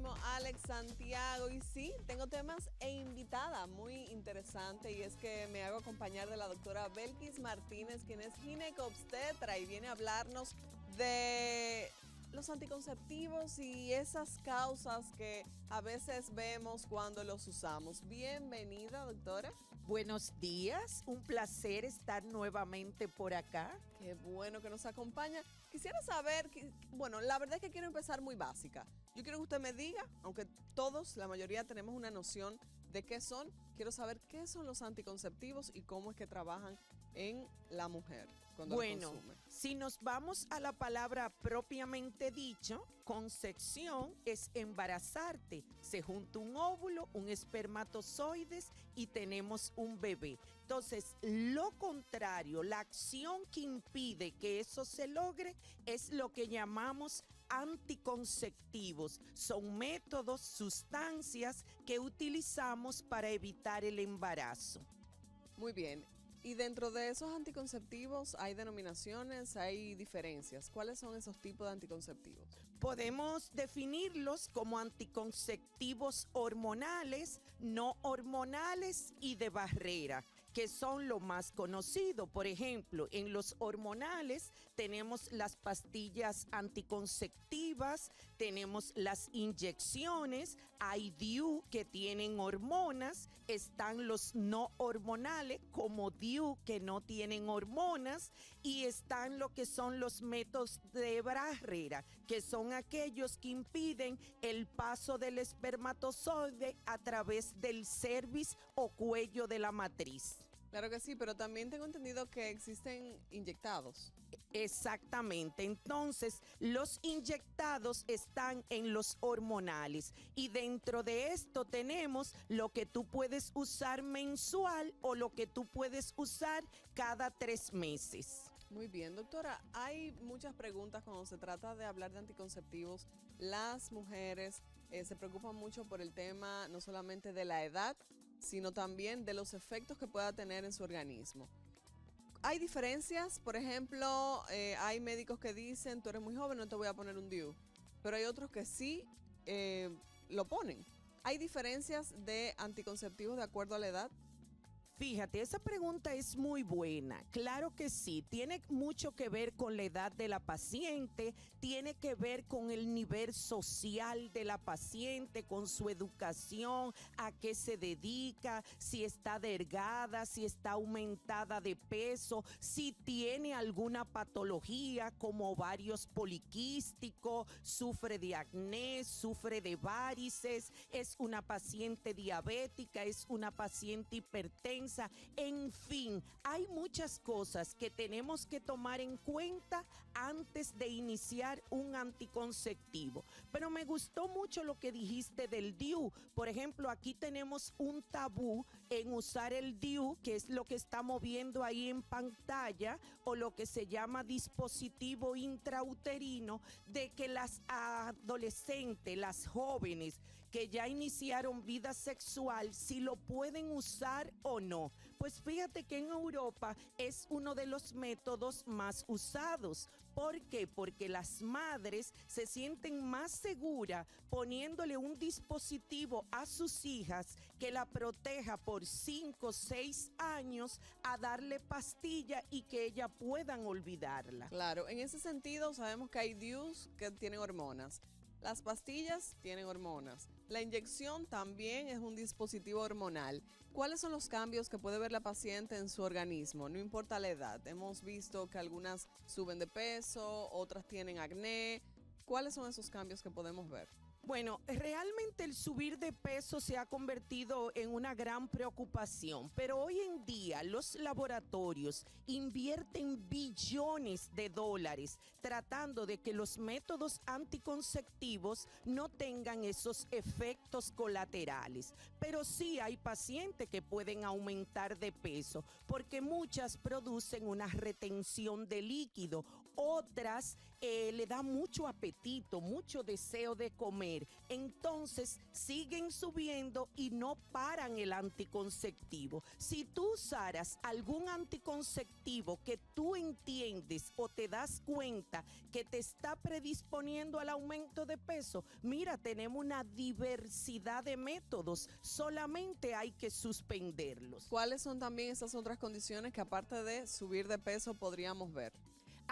queridísimo Alex Santiago. Y sí, tengo temas e invitada muy interesante, y es que me hago acompañar de la doctora Belkis Martínez, quien es ginecobstetra y viene a hablarnos de los anticonceptivos y esas causas que a veces vemos cuando los usamos. Bienvenida, doctora. Buenos días, un placer estar nuevamente por acá. Qué bueno que nos acompaña. Quisiera saber, bueno, la verdad es que quiero empezar muy básica. Yo quiero que usted me diga, aunque todos, la mayoría, tenemos una noción de qué son, quiero saber qué son los anticonceptivos y cómo es que trabajan en la mujer cuando lo consume. Si nos vamos a la palabra propiamente dicho, concepción es embarazarte. Se junta un óvulo, un espermatozoides y tenemos un bebé. Entonces, lo contrario, la acción que impide que eso se logre es lo que llamamos anticonceptivos. Son métodos, sustancias que utilizamos para evitar el embarazo. Muy bien. Y dentro de esos anticonceptivos hay denominaciones, hay diferencias. ¿Cuáles son esos tipos de anticonceptivos? Podemos definirlos como anticonceptivos hormonales, no hormonales y de barrera, que son lo más conocido. Por ejemplo, en los hormonales tenemos las pastillas anticonceptivas, tenemos las inyecciones, hay DIU que tienen hormonas, están los no hormonales como DIU que no tienen hormonas, y están lo que son los métodos de barrera, que son aquellos que impiden el paso del espermatozoide a través del cervix o cuello de la matriz. Claro que sí, pero también tengo entendido que existen inyectados. Exactamente, entonces los inyectados están en los hormonales, y dentro de esto tenemos lo que tú puedes usar mensual o lo que tú puedes usar cada 3 meses. Muy bien, doctora, hay muchas preguntas cuando se trata de hablar de anticonceptivos. Las mujeres se preocupan mucho por el tema no solamente de la edad, sino también de los efectos que pueda tener en su organismo. Hay diferencias, por ejemplo, hay médicos que dicen, tú eres muy joven, no te voy a poner un DIU, pero hay otros que sí lo ponen. ¿Hay diferencias de anticonceptivos de acuerdo a la edad? Fíjate, esa pregunta es muy buena. Claro que sí, tiene mucho que ver con la edad de la paciente, tiene que ver con el nivel social de la paciente, con su educación, a qué se dedica, si está delgada, si está aumentada de peso, si tiene alguna patología como ovarios poliquísticos, sufre de acné, sufre de varices, es una paciente diabética, es una paciente hipertensa. En fin, hay muchas cosas que tenemos que tomar en cuenta antes de iniciar un anticonceptivo. Pero me gustó mucho lo que dijiste del DIU. Por ejemplo, aquí tenemos un tabú en usar el DIU, que es lo que estamos viendo ahí en pantalla, o lo que se llama dispositivo intrauterino, de que las adolescentes, las jóvenes que ya iniciaron vida sexual, si lo pueden usar o no. Pues fíjate que en Europa es uno de los métodos más usados. ¿Por qué? Porque las madres se sienten más seguras poniéndole un dispositivo a sus hijas que la proteja por 5 o 6 años a darle pastilla y que ellas puedan olvidarla. Claro, en ese sentido sabemos que hay DIUs que tienen hormonas. Las pastillas tienen hormonas. La inyección también es un dispositivo hormonal. ¿Cuáles son los cambios que puede ver la paciente en su organismo? No importa la edad. Hemos visto que algunas suben de peso, otras tienen acné. ¿Cuáles son esos cambios que podemos ver? Bueno, realmente el subir de peso se ha convertido en una gran preocupación, pero hoy en día los laboratorios invierten billones de dólares tratando de que los métodos anticonceptivos no tengan esos efectos colaterales. Pero sí hay pacientes que pueden aumentar de peso porque muchas producen una retención de líquido otras le da mucho apetito, mucho deseo de comer. Entonces siguen subiendo y no paran el anticonceptivo. Si tú usaras algún anticonceptivo que tú entiendes o te das cuenta que te está predisponiendo al aumento de peso, mira, tenemos una diversidad de métodos, solamente hay que suspenderlos. ¿Cuáles son también esas otras condiciones que aparte de subir de peso podríamos ver?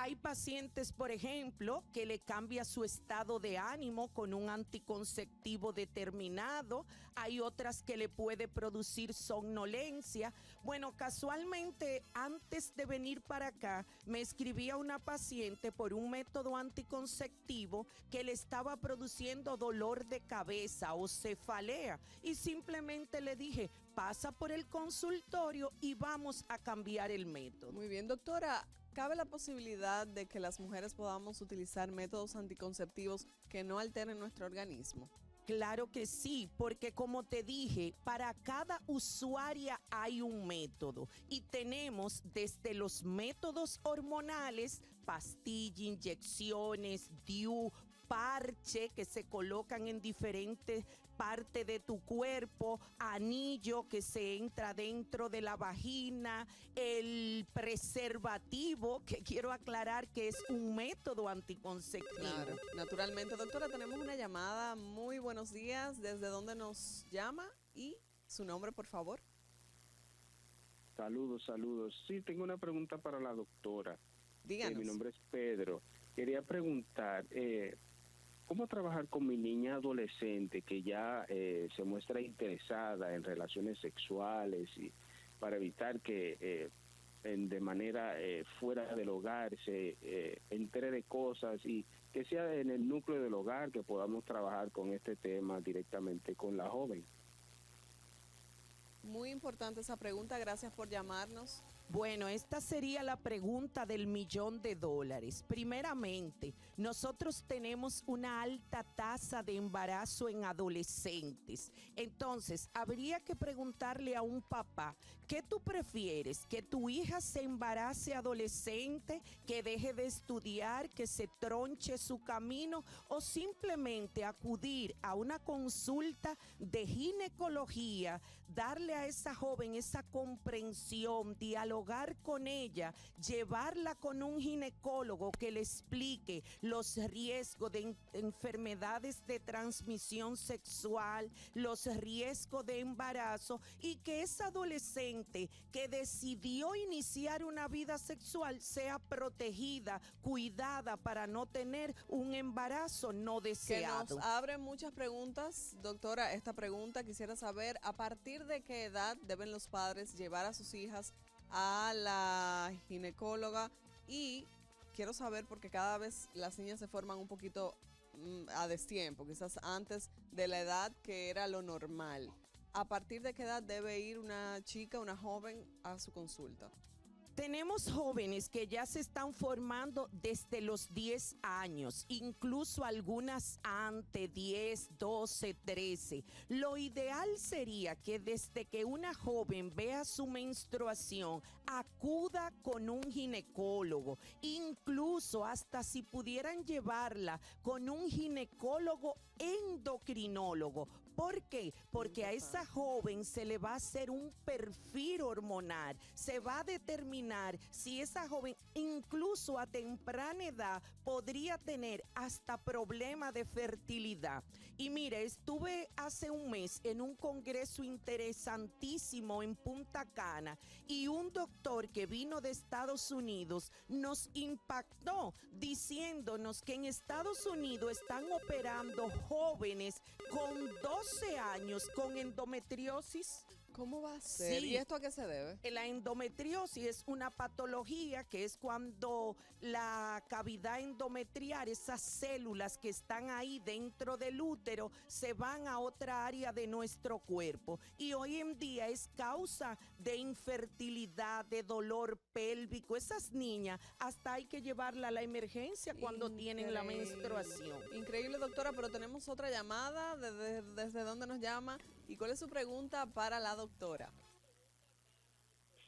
Hay pacientes, por ejemplo, que le cambia su estado de ánimo con un anticonceptivo determinado. Hay otras que le puede producir somnolencia. Bueno, casualmente, antes de venir para acá, me escribía una paciente por un método anticonceptivo que le estaba produciendo dolor de cabeza o cefalea. Y simplemente le dije, pasa por el consultorio y vamos a cambiar el método. Muy bien, doctora. ¿Cabe la posibilidad de que las mujeres podamos utilizar métodos anticonceptivos que no alteren nuestro organismo? Claro que sí, porque como te dije, para cada usuaria hay un método y tenemos desde los métodos hormonales, pastilla, inyecciones, DIU, parche que se colocan en diferentes parte de tu cuerpo, anillo que se entra dentro de la vagina, el preservativo, que quiero aclarar que es un método anticonceptivo. Claro, naturalmente. Doctora, tenemos una llamada. Muy buenos días. ¿Desde dónde nos llama? Y su nombre, por favor. Saludos, saludos. Sí, tengo una pregunta para la doctora. Díganos. Mi nombre es Pedro. Quería preguntar, ¿cómo trabajar con mi niña adolescente que ya se muestra interesada en relaciones sexuales y para evitar que de manera fuera del hogar se entere de cosas y que sea en el núcleo del hogar que podamos trabajar con este tema directamente con la joven? Muy importante esa pregunta. Gracias por llamarnos. Bueno, esta sería la pregunta del $1.000.000. Primeramente, nosotros tenemos una alta tasa de embarazo en adolescentes. Entonces, habría que preguntarle a un papá, ¿qué tú prefieres? ¿Que tu hija se embarace adolescente, que deje de estudiar, que se tronche su camino o simplemente acudir a una consulta de ginecología, darle a esa joven esa comprensión, dialogar con ella, llevarla con un ginecólogo que le explique los riesgos de enfermedades de transmisión sexual, los riesgos de embarazo y que esa adolescente que decidió iniciar una vida sexual sea protegida, cuidada para no tener un embarazo no deseado. Que nos abre muchas preguntas, doctora. Esta pregunta quisiera saber, ¿a partir de qué edad deben los padres llevar a sus hijas a la ginecóloga? Y quiero saber, porque cada vez las niñas se forman un poquito a destiempo, quizás antes de la edad que era lo normal. ¿A partir de qué edad debe ir una chica, una joven, a su consulta? Tenemos jóvenes que ya se están formando desde los 10 años, incluso algunas antes, 10, 12, 13. Lo ideal sería que desde que una joven vea su menstruación, acuda con un ginecólogo, incluso hasta si pudieran llevarla con un ginecólogo endocrinólogo. ¿Por qué? Porque a esa joven se le va a hacer un perfil hormonal, se va a determinar si esa joven incluso a temprana edad podría tener hasta problemas de fertilidad. Y mire, estuve hace un mes en un congreso interesantísimo en Punta Cana y un doctor que vino de Estados Unidos nos impactó diciéndonos que en Estados Unidos están operando jóvenes con 12 años con endometriosis. ¿Cómo va a ser? Sí. ¿Y esto a qué se debe? La endometriosis es una patología que es cuando la cavidad endometrial, esas células que están ahí dentro del útero, se van a otra área de nuestro cuerpo. Y hoy en día es causa de infertilidad, de dolor pélvico. Esas niñas hasta hay que llevarla a la emergencia cuando tienen la menstruación. Increíble, doctora, pero tenemos otra llamada. ¿Desde dónde nos llama? ¿Y cuál es su pregunta para la doctora?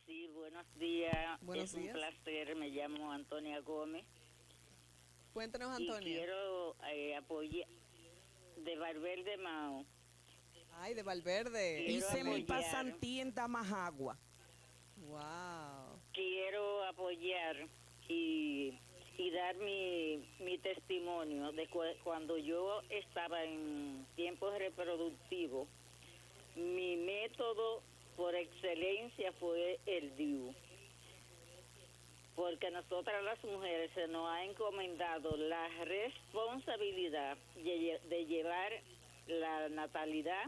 Sí, buenos días. Buenos días. Un placer. Me llamo Antonia Gómez. Cuéntanos, y Antonia. quiero apoyar de Valverde Mao. Ay, de Valverde. Quiero Hice mi apoyar. pasantía en Damajagua. Wow. Quiero apoyar y, y dar mi testimonio de cuando yo estaba en tiempos reproductivos. Mi método por excelencia fue el DIU, porque a nosotras las mujeres se nos ha encomendado la responsabilidad de llevar la natalidad,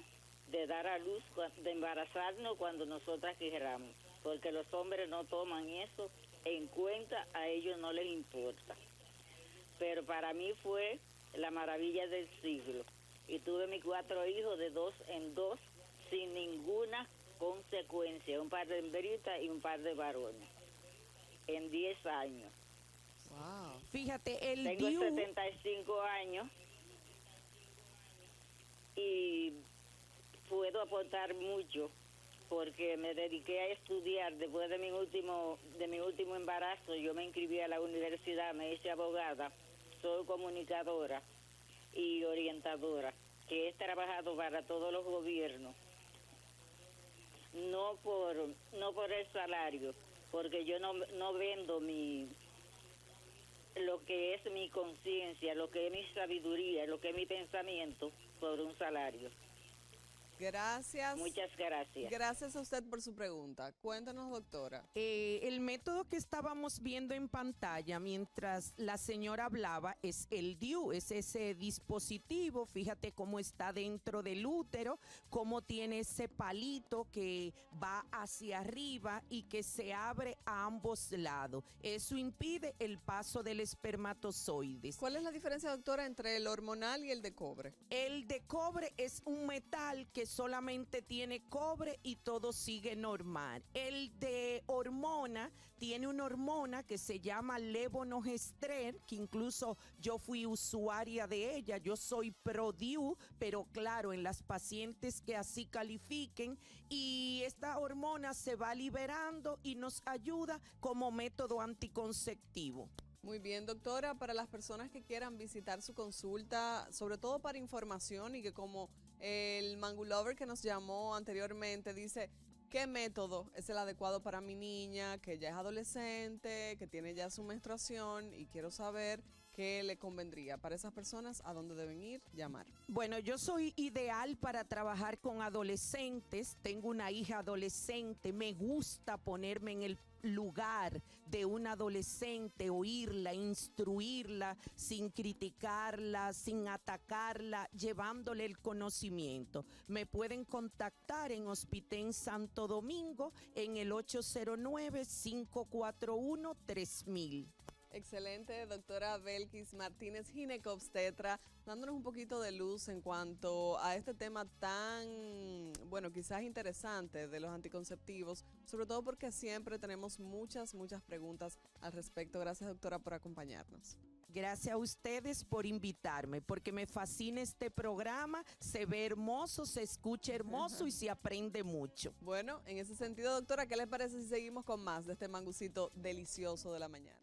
de dar a luz, de embarazarnos cuando nosotras queramos, porque los hombres no toman eso en cuenta, a ellos no les importa. Pero para mí fue la maravilla del siglo. Y tuve mis 4 hijos de 2 en 2 sin ninguna consecuencia, un par de hembritas y un par de varones, en 10 años. Wow. Fíjate, el Tengo DIU, 75 años y puedo aportar mucho porque me dediqué a estudiar después de mi último embarazo. Yo me inscribí a la universidad, me hice abogada, soy comunicadora y orientadora, que he trabajado para todos los gobiernos, no por el salario, porque yo no vendo lo que es mi conciencia, lo que es mi sabiduría, lo que es mi pensamiento por un salario. Gracias. Muchas gracias. Gracias a usted por su pregunta. Cuéntanos, doctora. el método que estábamos viendo en pantalla mientras la señora hablaba es el DIU, es ese dispositivo, fíjate cómo está dentro del útero, cómo tiene ese palito que va hacia arriba y que se abre a ambos lados. Eso impide el paso del espermatozoide. ¿Cuál es la diferencia, doctora, entre el hormonal y el de cobre? El de cobre es un metal que solamente tiene cobre y todo sigue normal. El de hormona tiene una hormona que se llama levonorgestrel, que incluso yo fui usuaria de ella. Yo soy pro DIU, pero claro, en las pacientes que así califiquen, y esta hormona se va liberando y nos ayuda como método anticonceptivo. Muy bien, doctora. Para las personas que quieran visitar su consulta, sobre todo para información y que como el Mangulover que nos llamó anteriormente dice, ¿qué método es el adecuado para mi niña que ya es adolescente, que tiene ya su menstruación y quiero saber qué le convendría? Para esas personas, ¿a dónde deben ir? Llamar. Bueno, yo soy ideal para trabajar con adolescentes. Tengo una hija adolescente. Me gusta ponerme en el lugar de una adolescente, oírla, instruirla, sin criticarla, sin atacarla, llevándole el conocimiento. Me pueden contactar en Hospitén Santo Domingo en el 809-541-3000. Excelente, doctora Belkis Martínez, ginecobstetra, dándonos un poquito de luz en cuanto a este tema tan, bueno, quizás interesante de los anticonceptivos, sobre todo porque siempre tenemos muchas preguntas al respecto. Gracias, doctora, por acompañarnos. Gracias a ustedes por invitarme, porque me fascina este programa, se ve hermoso, se escucha hermoso y se aprende mucho. Bueno, en ese sentido, doctora, ¿qué les parece si seguimos con más de este mangucito delicioso de la mañana?